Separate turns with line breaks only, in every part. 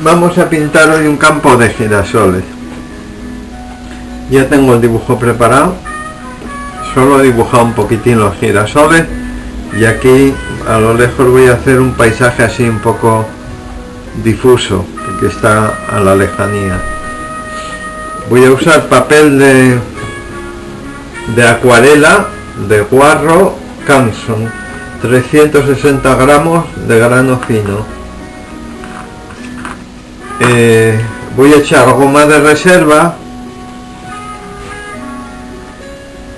Vamos a pintar hoy un campo de girasoles. Ya tengo el dibujo preparado, solo he dibujado un poquitín los girasoles y aquí a lo lejos voy a hacer un paisaje así un poco difuso, que está a la lejanía. Voy a usar papel de acuarela de Guarro Canson, 360 gramos de grano fino. Voy a echar goma de reserva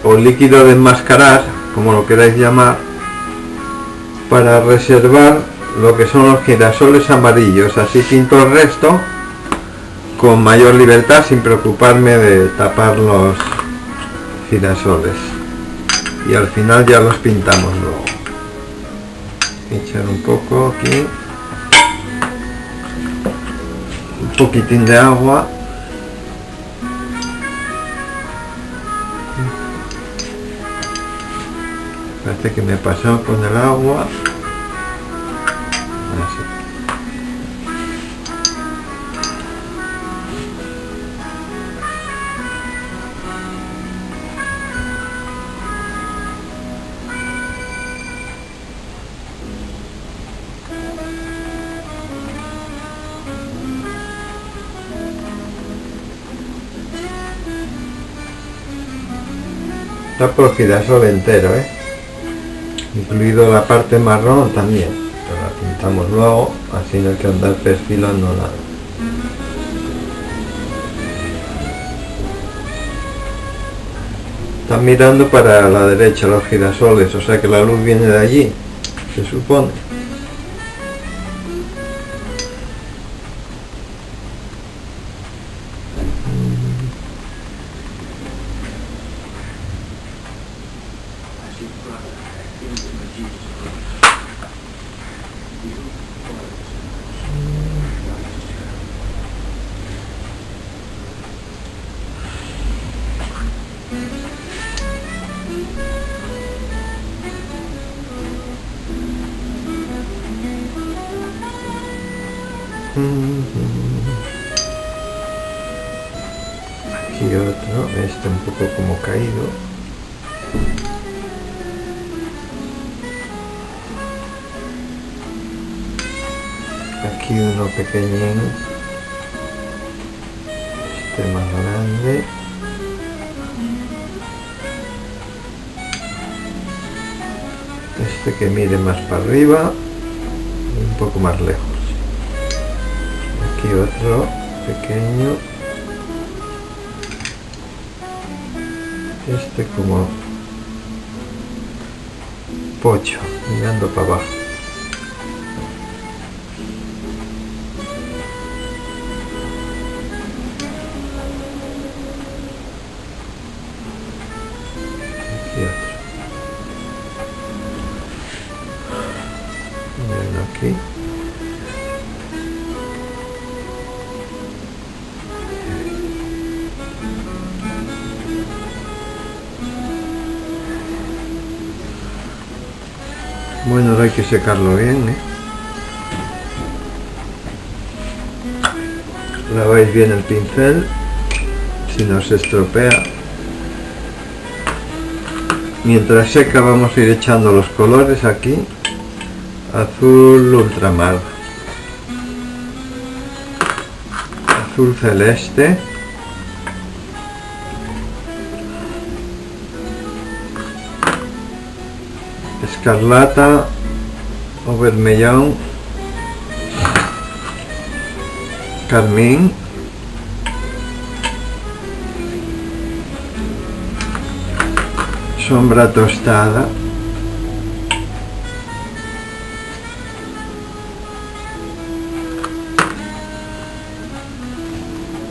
o líquido de enmascarar, como lo queráis llamar, para reservar lo que son los girasoles amarillos. Así pinto el resto con mayor libertad sin preocuparme de tapar los girasoles, y al final ya los pintamos luego. Echar un poco aquí, un poquitín de agua. Parece que me he pasado con el agua. Así. Tapo el girasol entero, incluido la parte marrón también, pero la pintamos luego, así no hay que andar perfilando nada. Están mirando para la derecha los girasoles, o sea que la luz viene de allí, se supone. Aquí otro, este un poco como caído. Aquí uno pequeñín, este más grande. Este que mire más para arriba y un poco más lejos. Aquí otro pequeño, este como pocho, mirando para abajo. Aquí otro. Miren aquí. Bueno, ahora hay que secarlo bien, Laváis bien el pincel, si no se estropea. Mientras seca vamos a ir echando los colores aquí. Azul ultramar, azul celeste, escarlata o vermellón, carmín, sombra tostada,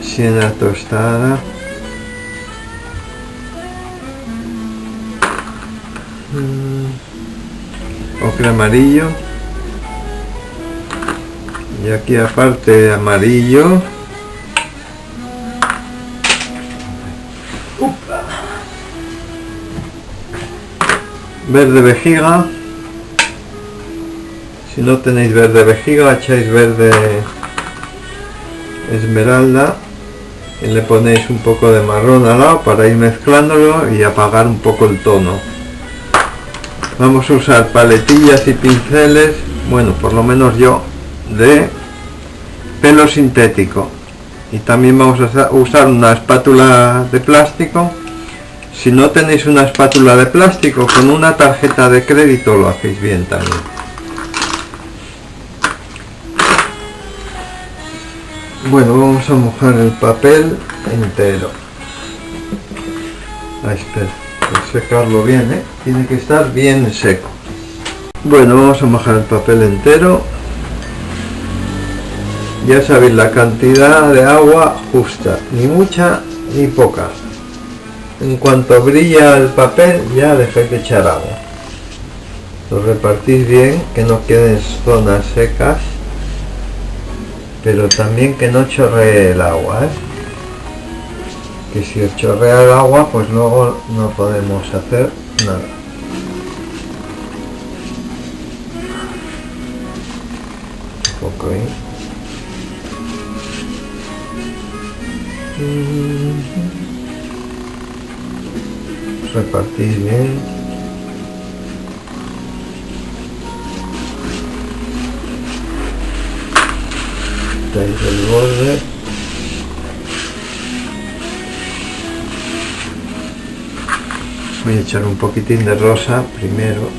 siena tostada, ocre amarillo, y aquí aparte amarillo, verde vejiga. Si no tenéis verde vejiga, echáis verde esmeralda y le ponéis un poco de marrón al lado para ir mezclándolo y apagar un poco el tono. Vamos a usar paletillas y pinceles, bueno, por lo menos yo, de pelo sintético, y también vamos a usar una espátula de plástico. Si no tenéis una espátula de plástico, con una tarjeta de crédito lo hacéis bien también. Bueno, vamos a mojar el papel entero. Espera, hay que secarlo bien, tiene que estar bien seco. Bueno, vamos a mojar el papel entero. Ya sabéis la cantidad de agua justa, ni mucha ni poca. En cuanto brilla el papel ya dejáis de echar agua. Lo repartís bien, que no queden zonas secas, pero también que no chorree el agua, que si os chorrea el agua pues luego no podemos hacer nada. Un poco ahí. Repartís bien. Quitáis el borde. Voy a echar un poquitín de rosa primero.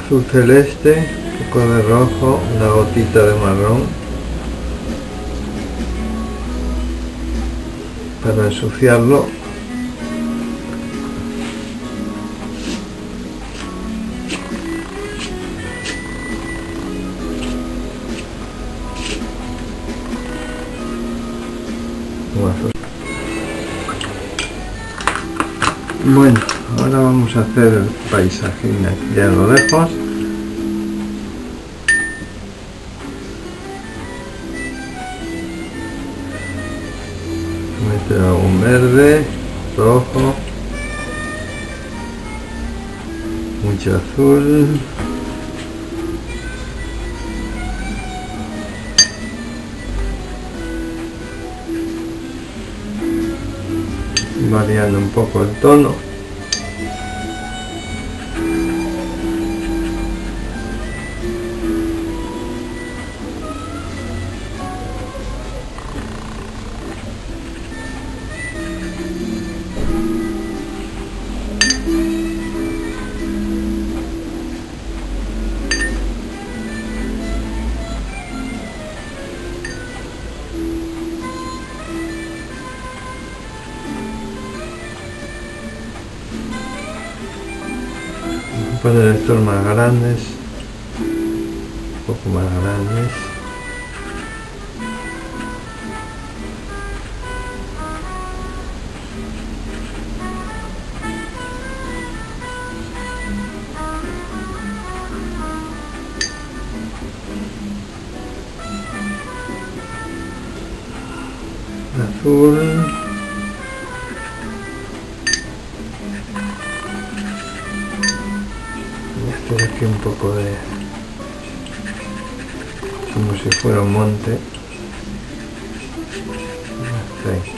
Azul celeste, un poco de rojo, una gotita de marrón para ensuciarlo. Bueno, ahora vamos a hacer el paisajín aquí a lo lejos. Meter algún verde, rojo, mucho azul. Variando un poco el tono. Poner estos más grandes, un poco más grandes. Azul. Aquí un poco de, como si fuera un monte. Así.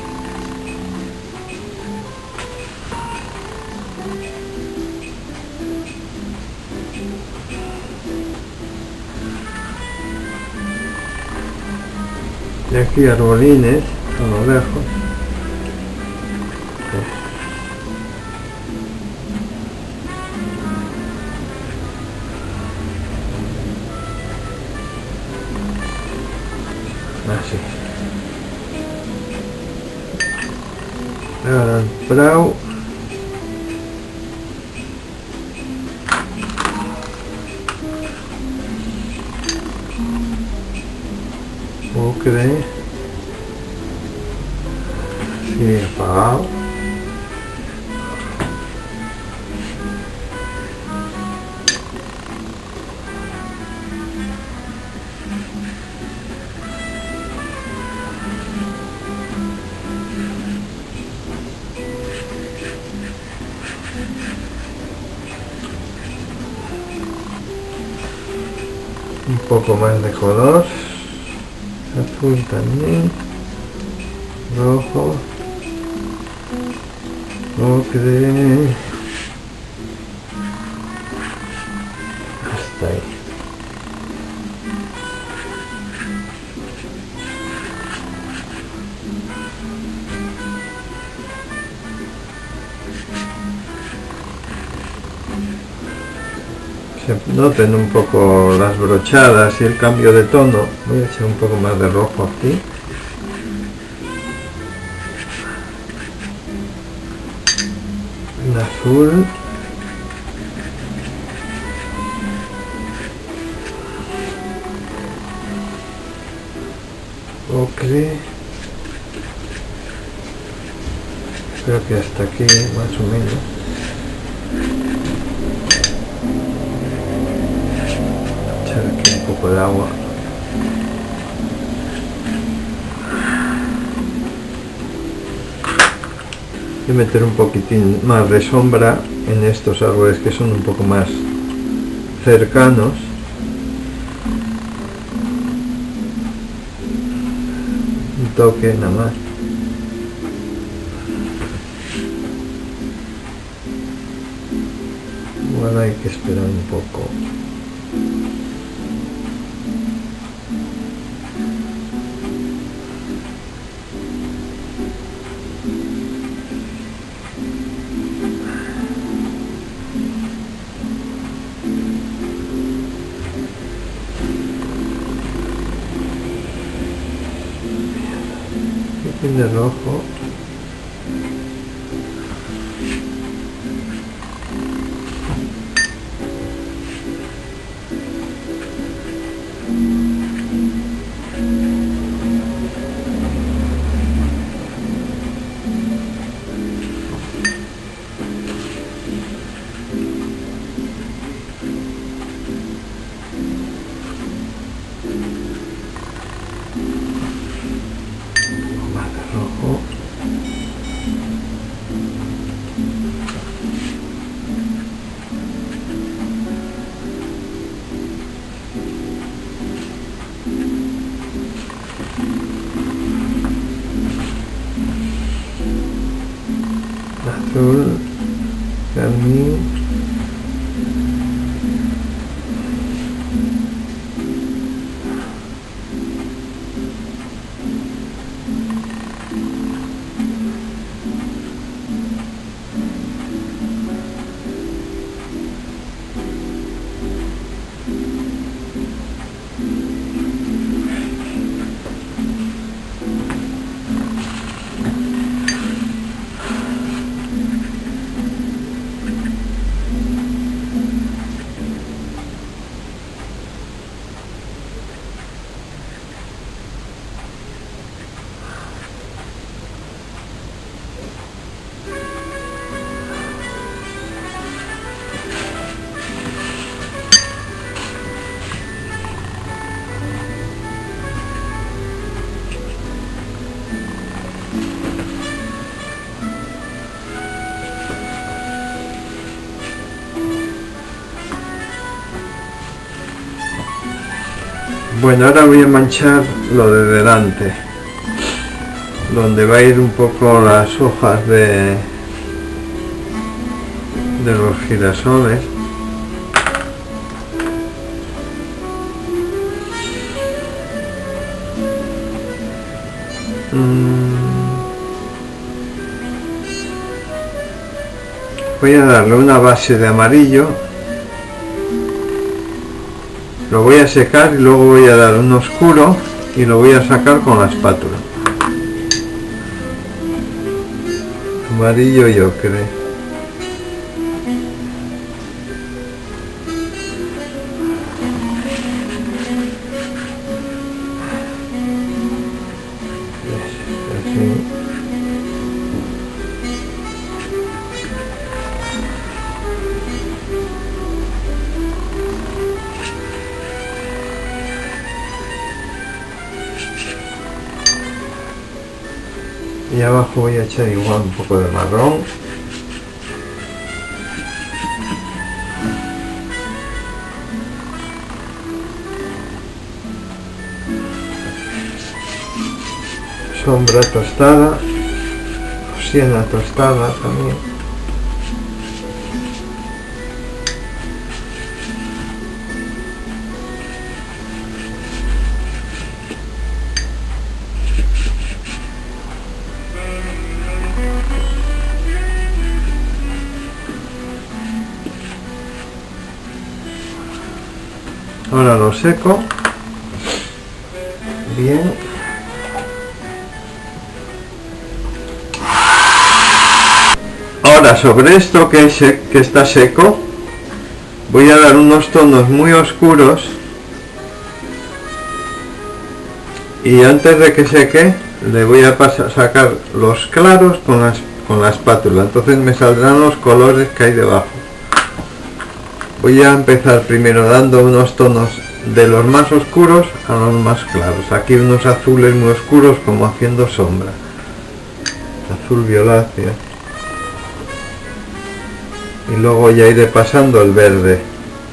Y aquí arbolines a lo lejos. Así. Ahora el prau. Ocre. Sí, apagado. un poco más de color, azul también, rojo, ocre, hasta ahí. Se noten un poco las brochadas y el cambio de tono. Voy a echar un poco más de rojo aquí. El azul. Ocre. Creo que hasta aquí más o menos. Echar aquí un poco de agua. Y meter un poquitín más de sombra en estos árboles que son un poco más cercanos. Un toque nada más. Bueno, hay que esperar un poco. De rojo. Azul, carmín, Bueno, ahora voy a manchar lo de delante, donde va a ir un poco las hojas de los girasoles. Voy a darle una base de amarillo. Lo voy a secar y luego voy a dar un oscuro y lo voy a sacar con la espátula. Amarillo y ocre. Así. Y abajo voy a echar igual un poco de marrón. sombra tostada, siena tostada también. Ahora lo seco bien. Ahora sobre esto que está seco voy a dar unos tonos muy oscuros y antes de que seque le voy a sacar los claros con la espátula, entonces me saldrán los colores que hay debajo. Voy a empezar primero dando unos tonos de los más oscuros a los más claros. Aquí unos azules muy oscuros como haciendo sombra. Azul violáceo. Y luego ya iré pasando el verde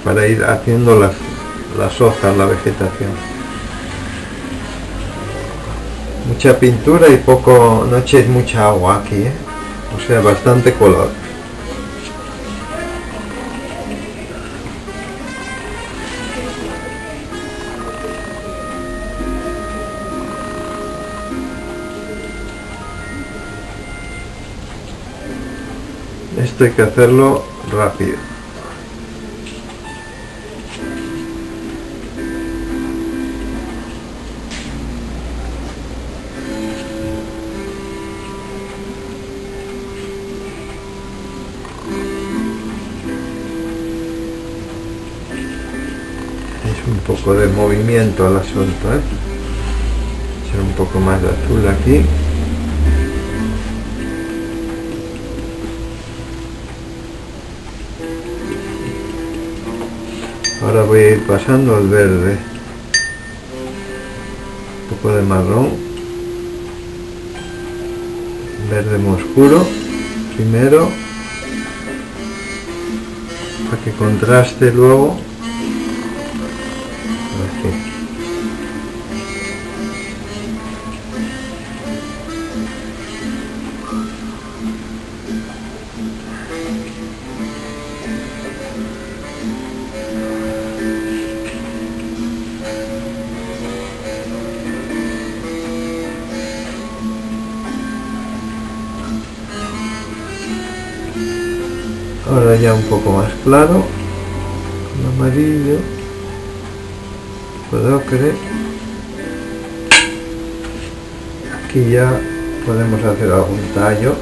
para ir haciendo las hojas, la vegetación. Mucha pintura y poco, no echéis mucha agua aquí, o sea, bastante color. Esto hay que hacerlo rápido. Es un poco de movimiento al asunto, echar un poco más de azul aquí. Ahora voy a ir pasando al verde, un poco de marrón, verde muy oscuro primero, para que contraste luego. Aquí. Ahora ya un poco más claro, con amarillo, con ocre. Aquí ya podemos hacer algún tallo.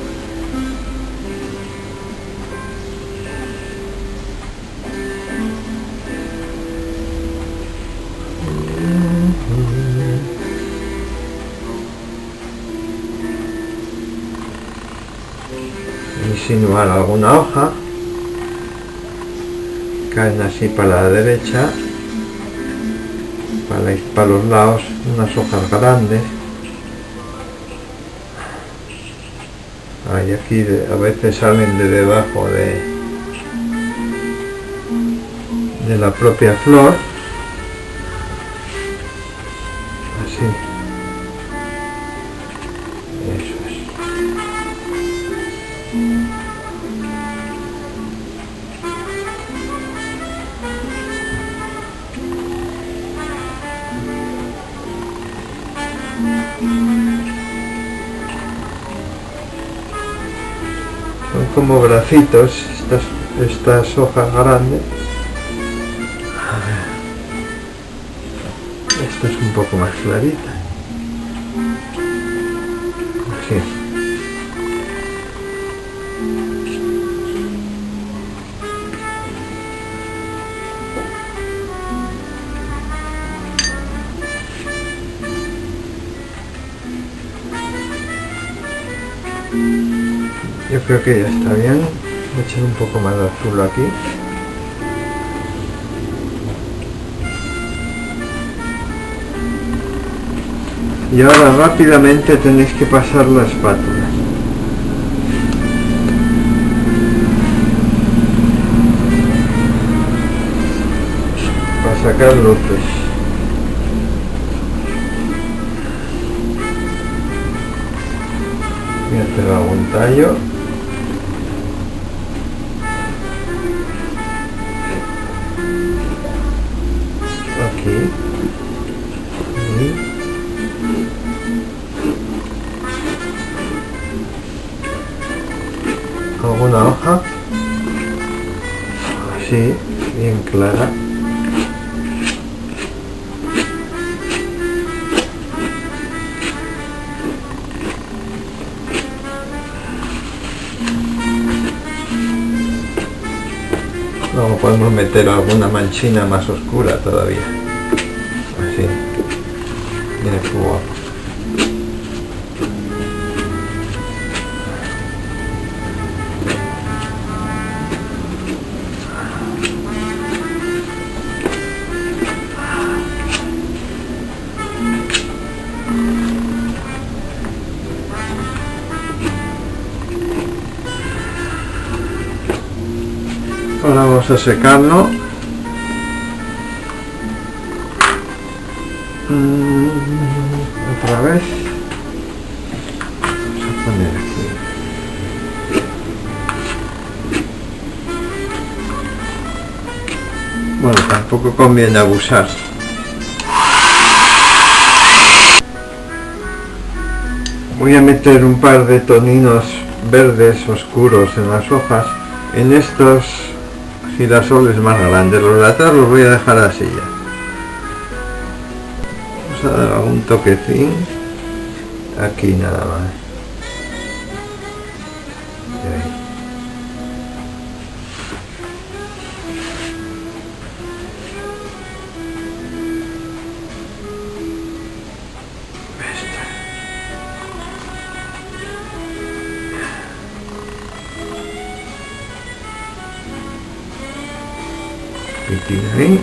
Insinuar alguna hoja. Caen así para la derecha, para los lados unas hojas grandes. Y aquí a veces salen de debajo de la propia flor, así. Eso es. Son como bracitos estas hojas grandes. Esta es un poco más clarita. Así. Yo creo que ya está bien. Voy a echar un poco más de azul aquí. Y ahora rápidamente tenéis que pasar la espátula. Para sacar luces. Voy a hacer algún tallo. Aquí. Alguna hoja. Así, bien clara. Luego podemos meter alguna manchina más oscura todavía. Así. Mira qué guapo. Ahora vamos a secarlo. Otra vez. Vamos a poner aquí. Bueno, tampoco conviene abusar. Voy a meter un par de toninos verdes oscuros en las hojas. En estos girasoles más grandes, los de atrás los voy a dejar así ya. Vamos a dar algún toquecín aquí nada más. Ahí.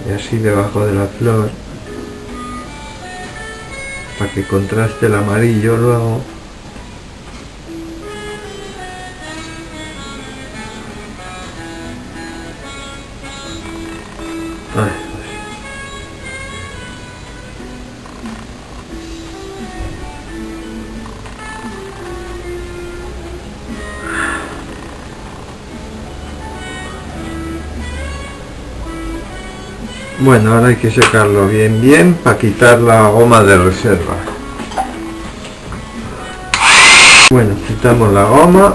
Y así debajo de la flor, para que contraste el amarillo luego. Bueno, ahora hay que secarlo bien para quitar la goma de reserva. Bueno, quitamos la goma.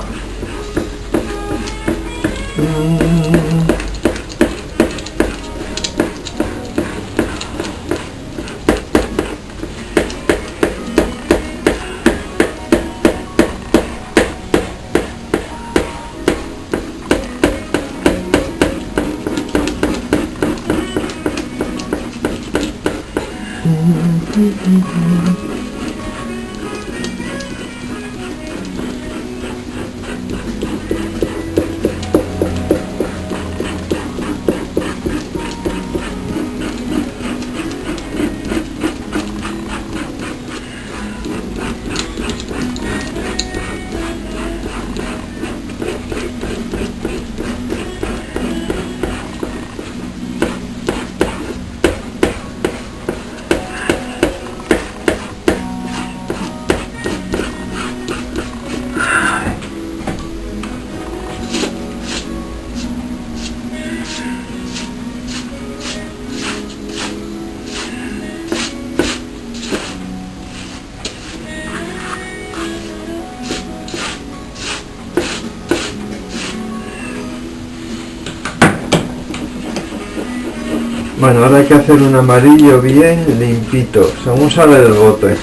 Bueno, ahora hay que hacer un amarillo bien limpito, según sale del bote.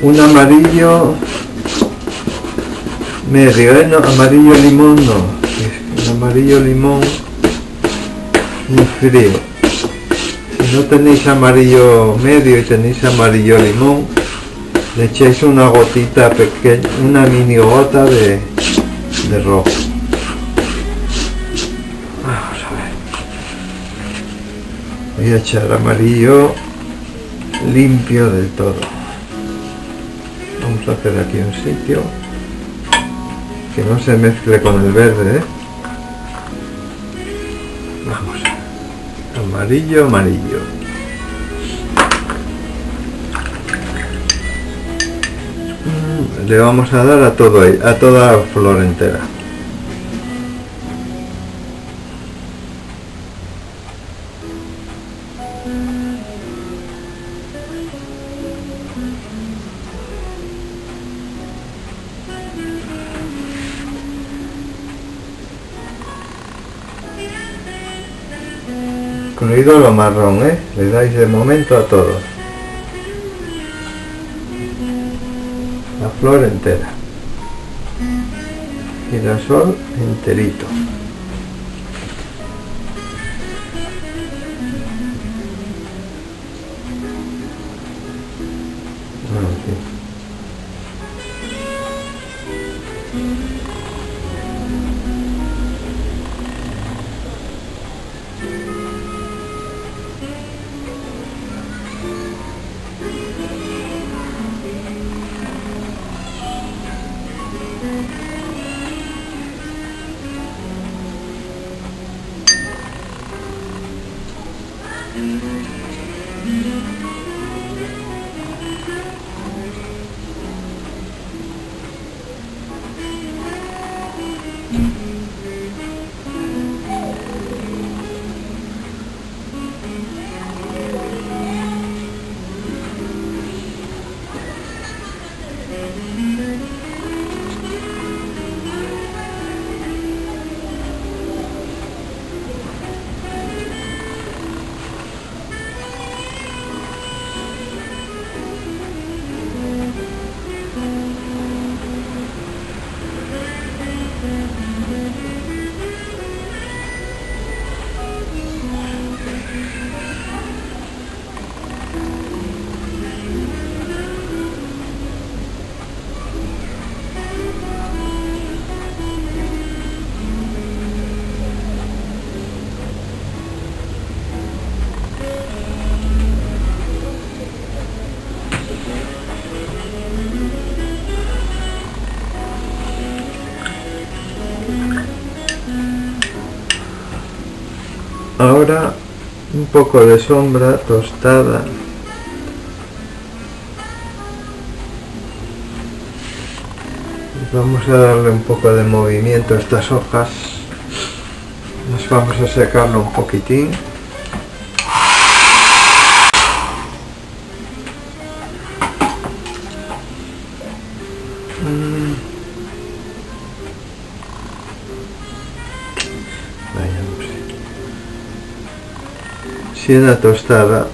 Un amarillo medio, no, amarillo limón no, es un amarillo limón muy frío. Si no tenéis amarillo medio y tenéis amarillo limón, le echáis una gotita pequeña, una mini gota de rojo. Voy a echar amarillo limpio del todo. Vamos a hacer aquí un sitio. que no se mezcle con el verde, ¿eh? Vamos, amarillo, amarillo. Le vamos a dar a todo, a toda la flor entera. Incluido lo marrón, ¿eh? Le dais de momento a todos. La flor entera. Girasol enterito. Así. Ahora un poco de sombra tostada. Vamos a darle un poco de movimiento a estas hojas. Nos vamos a secarlo un poquitín. Siena tostada.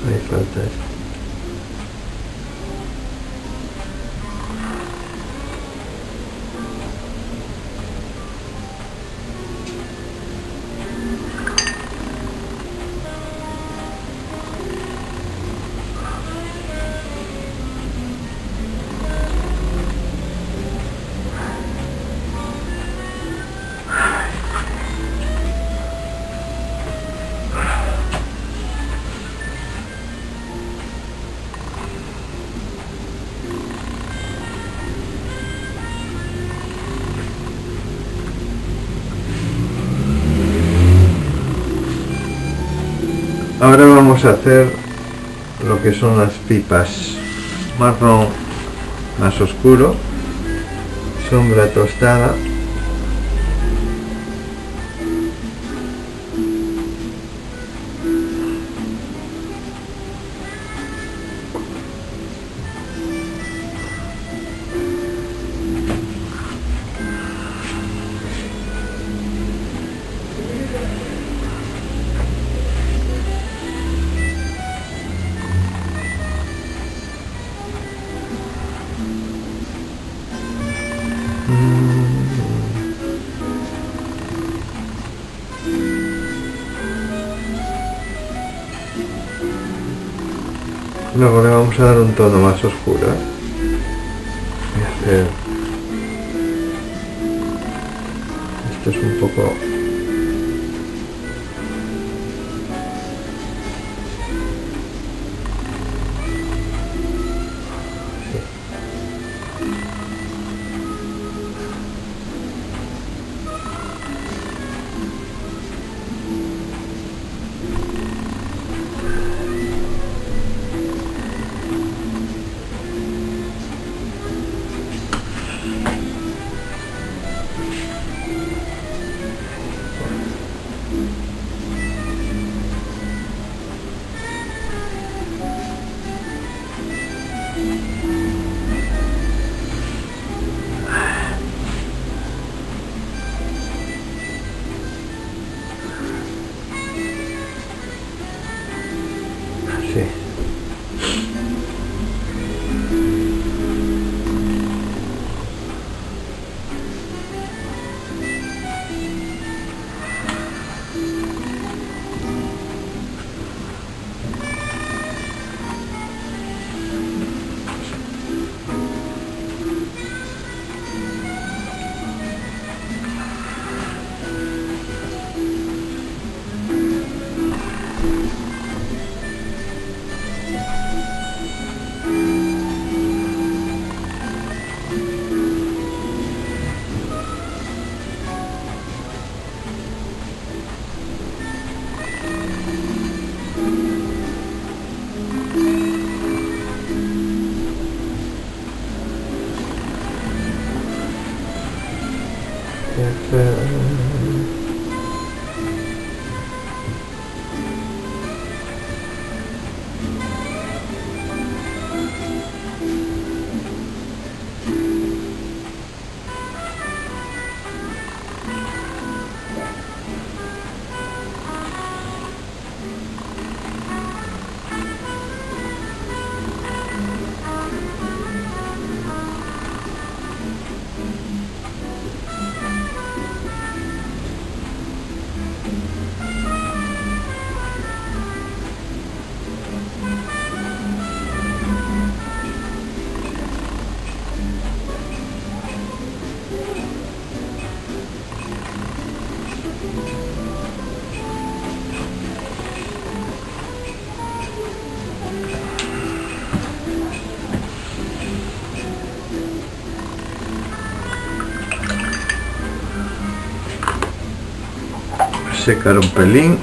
Ahí falta esto. vamos a hacer lo que son las pipas. Marrón más oscuro, sombra tostada, luego le vamos a dar un tono más oscuro, Voy a hacer... esto es un poco... sí. Secar un pelín.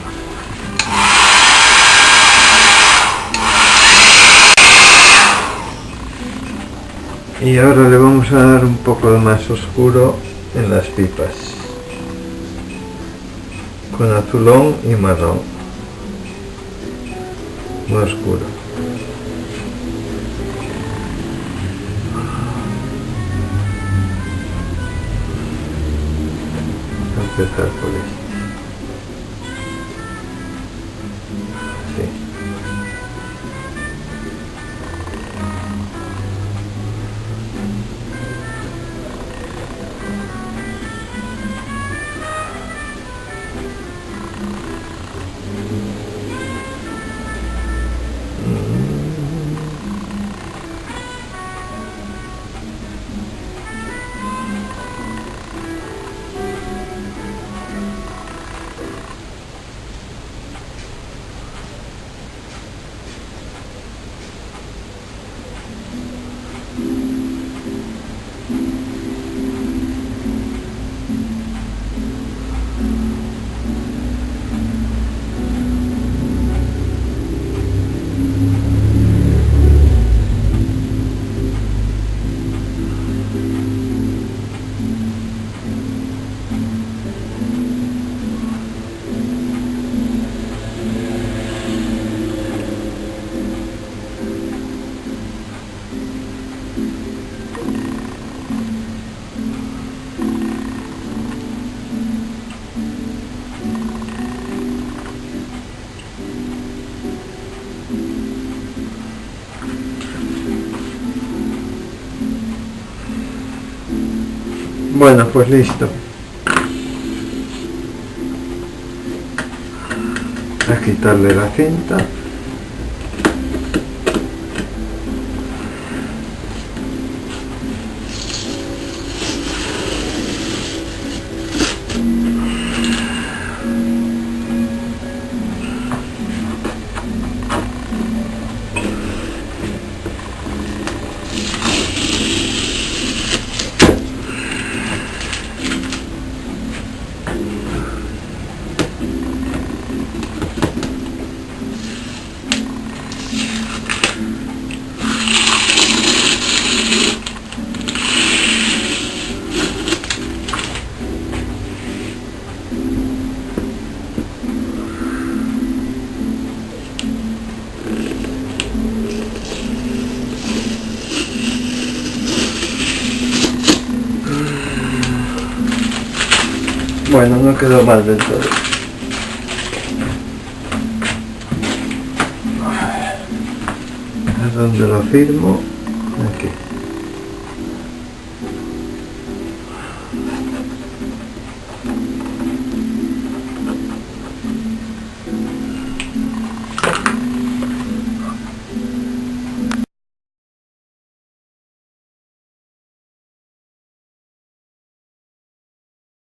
Y ahora le vamos a dar un poco de más oscuro en las pipas, con azulón y marrón, muy oscuro. Voy a empezar por esto. Bueno, pues listo. A quitarle la cinta. Bueno, no quedó mal del todo. ¿A dónde lo firmo? Aquí.